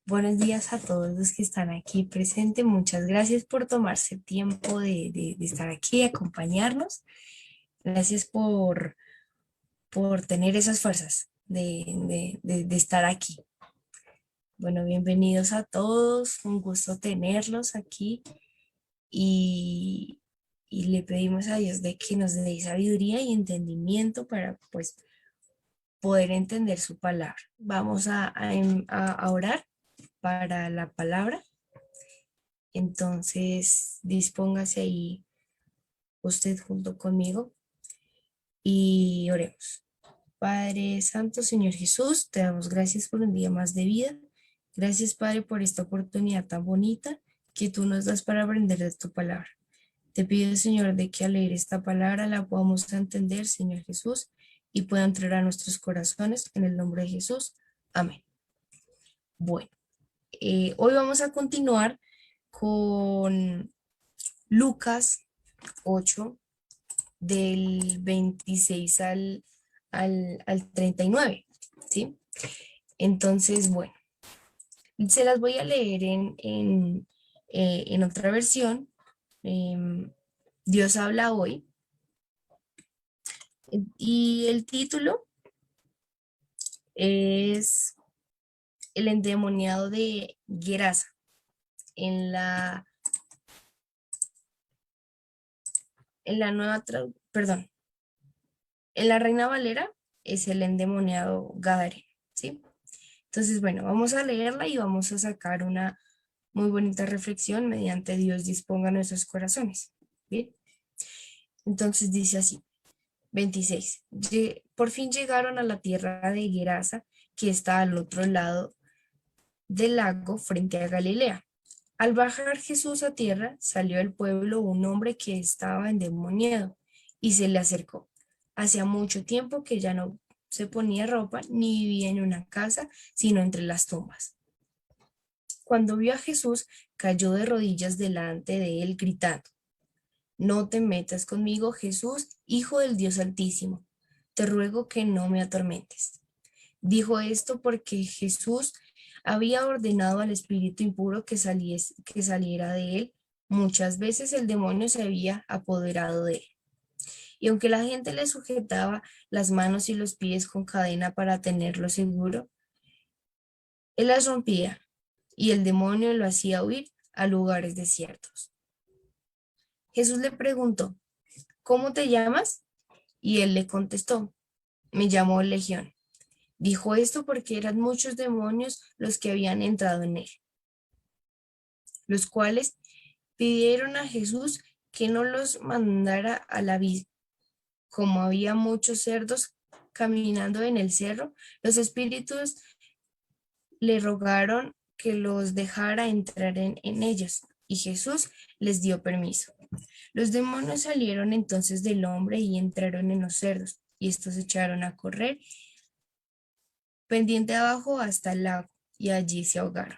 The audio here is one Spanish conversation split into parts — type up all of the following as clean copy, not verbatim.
Buenos días a todos los que están aquí presentes. Muchas gracias por tomarse tiempo de estar aquí, de acompañarnos. Gracias por tener esas fuerzas de estar aquí. Bueno, bienvenidos a todos. Un gusto tenerlos aquí y, y le pedimos a Dios de que nos dé sabiduría y entendimiento para pues poder entender su palabra. Vamos a orar para la palabra. Entonces, dispóngase ahí usted junto conmigo y oremos. Padre Santo, Señor Jesús, te damos gracias por un día más de vida. Gracias, Padre, por esta oportunidad tan bonita que tú nos das para aprender de tu palabra. Te pido, Señor, de que al leer esta palabra la podamos entender, Señor Jesús, y pueda entrar a nuestros corazones en el nombre de Jesús. Amén. Bueno, hoy vamos a continuar con Lucas 8 del 26 al 39, ¿sí? Entonces, bueno, se las voy a leer en otra versión. Dios habla hoy. Y el título es El endemoniado de Gerasa. En la nueva, perdón, en la Reina Valera es el endemoniado Gadareno, ¿sí? Entonces, bueno, vamos a leerla y vamos a sacar una muy bonita reflexión mediante Dios disponga nuestros corazones. Bien, entonces dice así, 26. Por fin llegaron a la tierra de Gerasa, que está al otro lado del lago frente a Galilea. Al bajar Jesús a tierra, salió del pueblo un hombre que estaba endemoniado y se le acercó. Hacía mucho tiempo que ya no se ponía ropa ni vivía en una casa, sino entre las tumbas. Cuando vio a Jesús, cayó de rodillas delante de él, gritando: No te metas conmigo, Jesús, Hijo del Dios Altísimo. Te ruego que no me atormentes. Dijo esto porque Jesús había ordenado al espíritu impuro que saliera de él. Muchas veces el demonio se había apoderado de él. Y aunque la gente le sujetaba las manos y los pies con cadena para tenerlo seguro, él las rompía y el demonio lo hacía huir a lugares desiertos. Jesús le preguntó: ¿Cómo te llamas? Y él le contestó: Me llamo Legión. Dijo esto porque eran muchos demonios los que habían entrado en él, los cuales pidieron a Jesús que no los mandara al abismo. Como había muchos cerdos caminando en el cerro, los espíritus le rogaron que los dejara entrar en ellos, y Jesús les dio permiso. Los demonios salieron entonces del hombre y entraron en los cerdos, y estos echaron a correr pendiente abajo hasta el lago, y allí se ahogaron.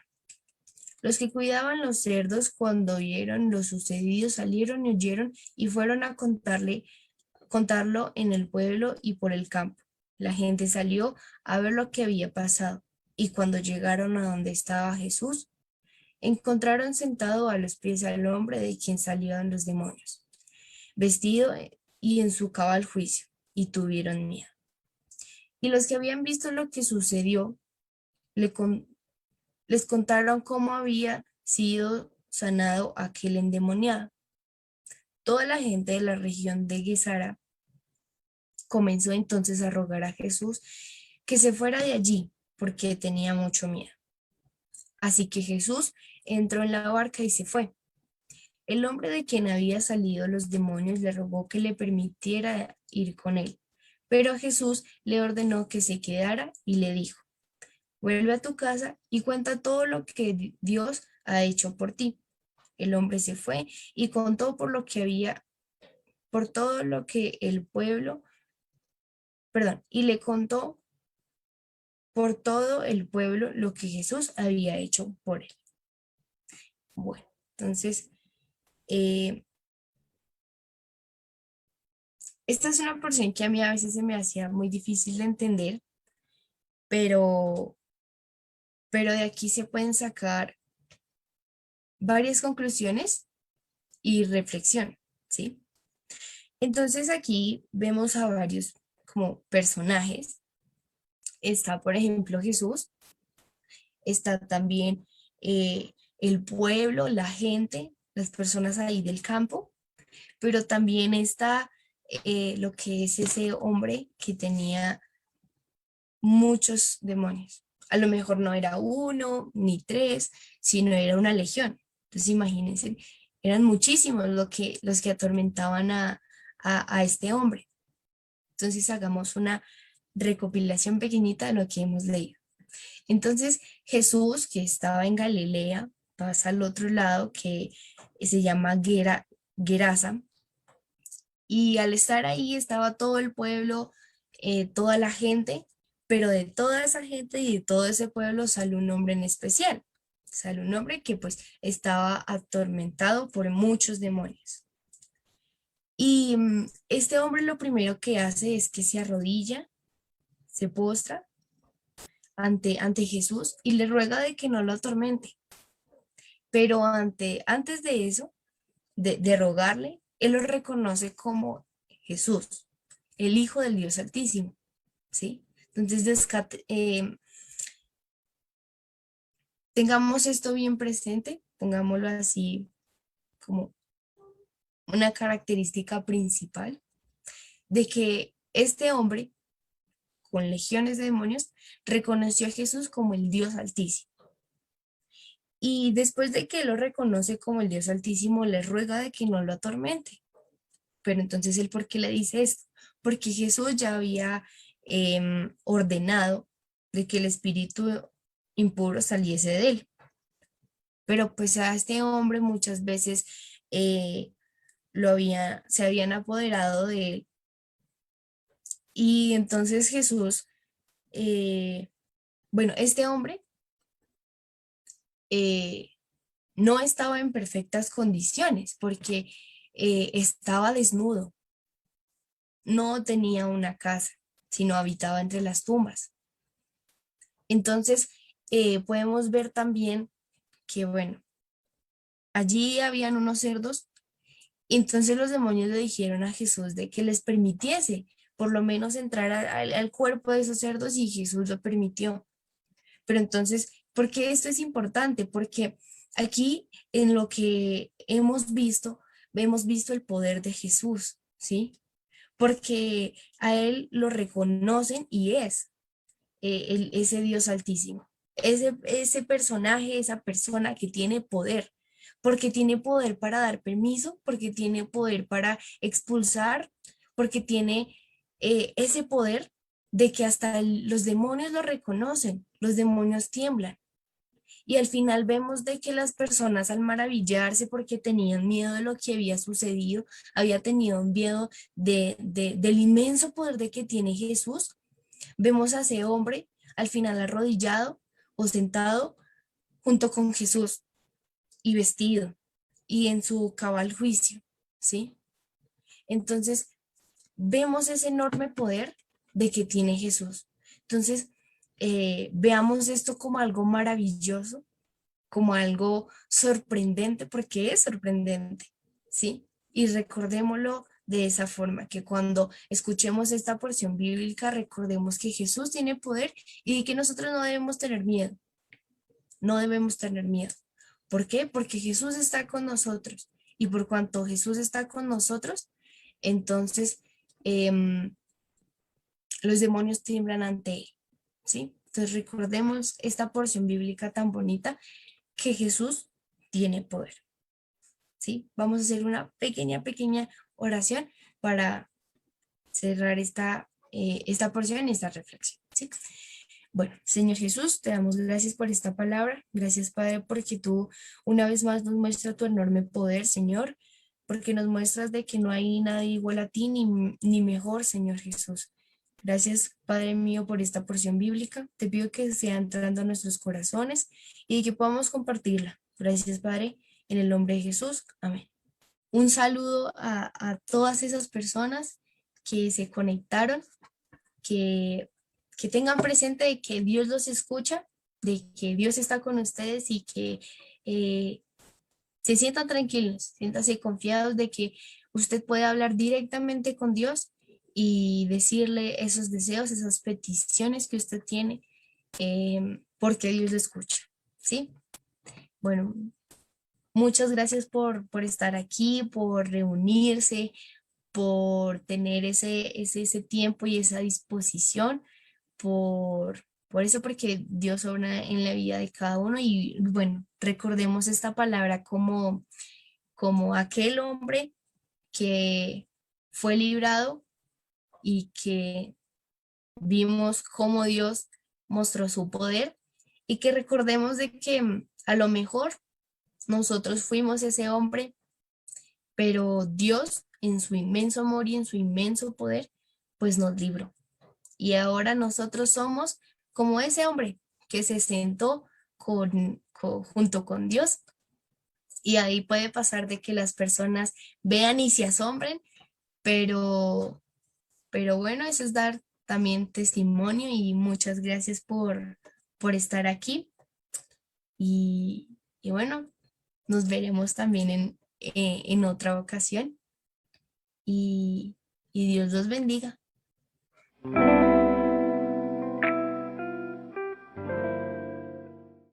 Los que cuidaban los cerdos, cuando vieron lo sucedido, salieron y huyeron y fueron a contarlo en el pueblo y por el campo. La gente salió a ver lo que había pasado, y cuando llegaron a donde estaba Jesús, encontraron sentado a los pies al hombre de quien salían los demonios, vestido y en su cabal juicio, y tuvieron miedo. Y los que habían visto lo que sucedió le con- les contaron cómo había sido sanado aquel endemoniado. Toda la gente de la región de Gesara comenzó entonces a rogar a Jesús que se fuera de allí, porque tenía mucho miedo. Así que Jesús entró en la barca y se fue. El hombre de quien había salido los demonios le rogó que le permitiera ir con él, pero Jesús le ordenó que se quedara y le dijo: Vuelve a tu casa y cuenta todo lo que Dios ha hecho por ti. El hombre se fue y contó por todo lo que el pueblo, perdón, y le contó por todo el pueblo lo que Jesús había hecho por él. Bueno, entonces, eh, esta es una porción que a mí a veces se me hacía muy difícil de entender, pero pero de aquí se pueden sacar varias conclusiones y reflexión, ¿sí? Entonces aquí vemos a varios como personajes. Está, por ejemplo, Jesús, está también el pueblo, la gente, las personas ahí del campo, pero también está lo que es ese hombre que tenía muchos demonios. A lo mejor no era uno ni tres, sino era una legión. Entonces imagínense, eran muchísimos los que atormentaban a este hombre. Entonces hagamos una recopilación pequeñita de lo que hemos leído. Entonces Jesús, que estaba en Galilea, pasa al otro lado que se llama Gerasa, y al estar ahí estaba todo el pueblo, toda la gente, pero de toda esa gente y de todo ese pueblo sale un hombre en especial. Sale un hombre que pues estaba atormentado por muchos demonios. Y este hombre lo primero que hace es que se arrodilla, se postra ante Jesús y le ruega de que no lo atormente. Pero antes de eso, de rogarle, él lo reconoce como Jesús, el Hijo del Dios Altísimo, ¿sí? Entonces, tengamos esto bien presente, pongámoslo así como una característica principal de que este hombre, con legiones de demonios, reconoció a Jesús como el Dios Altísimo. Y después de que lo reconoce como el Dios Altísimo, le ruega de que no lo atormente. Pero entonces, ¿él por qué le dice esto? Porque Jesús ya había ordenado de que el espíritu impuro saliese de él. Pero pues a este hombre muchas veces eh, se habían apoderado de él. Y entonces Jesús, eh, bueno, este hombre eh, no estaba en perfectas condiciones porque estaba desnudo, no tenía una casa, sino habitaba entre las tumbas. Entonces, podemos ver también que, bueno, allí habían unos cerdos, y entonces los demonios le dijeron a Jesús de que les permitiese por lo menos entrar al cuerpo de esos cerdos y Jesús lo permitió. Pero entonces, ¿por qué esto es importante? Porque aquí en lo que hemos visto el poder de Jesús, ¿sí? Porque a él lo reconocen y es ese Dios altísimo, ese personaje, esa persona que tiene poder, porque tiene poder para dar permiso, porque tiene poder para expulsar, porque tiene ese poder de que hasta los demonios lo reconocen, los demonios tiemblan. Y al final vemos de que las personas al maravillarse porque tenían miedo de lo que había sucedido, había tenido un miedo del inmenso poder de que tiene Jesús, vemos a ese hombre al final arrodillado o sentado junto con Jesús y vestido y en su cabal juicio, ¿sí? Entonces, vemos ese enorme poder de que tiene Jesús. Entonces, veamos esto como algo maravilloso, como algo sorprendente, porque es sorprendente, ¿sí? Y recordémoslo de esa forma, que cuando escuchemos esta porción bíblica, recordemos que Jesús tiene poder y que nosotros no debemos tener miedo, no debemos tener miedo. ¿Por qué? Porque Jesús está con nosotros y por cuanto Jesús está con nosotros, entonces los demonios tiemblan ante él, ¿sí? Entonces recordemos esta porción bíblica tan bonita que Jesús tiene poder, ¿sí? Vamos a hacer una pequeña oración para cerrar esta porción y esta reflexión, ¿sí? Bueno, Señor Jesús, te damos gracias por esta palabra. Gracias, Padre, porque tú una vez más nos muestras tu enorme poder, Señor, porque nos muestras de que no hay nadie igual a ti ni mejor, Señor Jesús. Gracias, Padre mío, por esta porción bíblica. Te pido que sea entrando a nuestros corazones y que podamos compartirla. Gracias, Padre, en el nombre de Jesús. Amén. Un saludo a todas esas personas que se conectaron, que, que tengan presente de que Dios los escucha de que Dios está con ustedes y que eh, se sientan tranquilos, siéntanse confiados de que usted puede hablar directamente con Dios y decirle esos deseos, esas peticiones que usted tiene, porque Dios lo escucha, ¿sí? Bueno, muchas gracias por estar aquí, por reunirse, por tener ese tiempo y esa disposición, por eso, porque Dios obra en la vida de cada uno y bueno, recordemos esta palabra como aquel hombre que fue librado y que vimos cómo Dios mostró su poder y que recordemos de que a lo mejor nosotros fuimos ese hombre, pero Dios en su inmenso amor y en su inmenso poder, pues nos libró. Y ahora nosotros somos como ese hombre que se sentó junto con Dios. Y ahí puede pasar de que las personas vean y se asombren, pero, pero bueno, eso es dar también testimonio y muchas gracias por estar aquí. Y, y bueno, nos veremos también en otra ocasión y Dios los bendiga.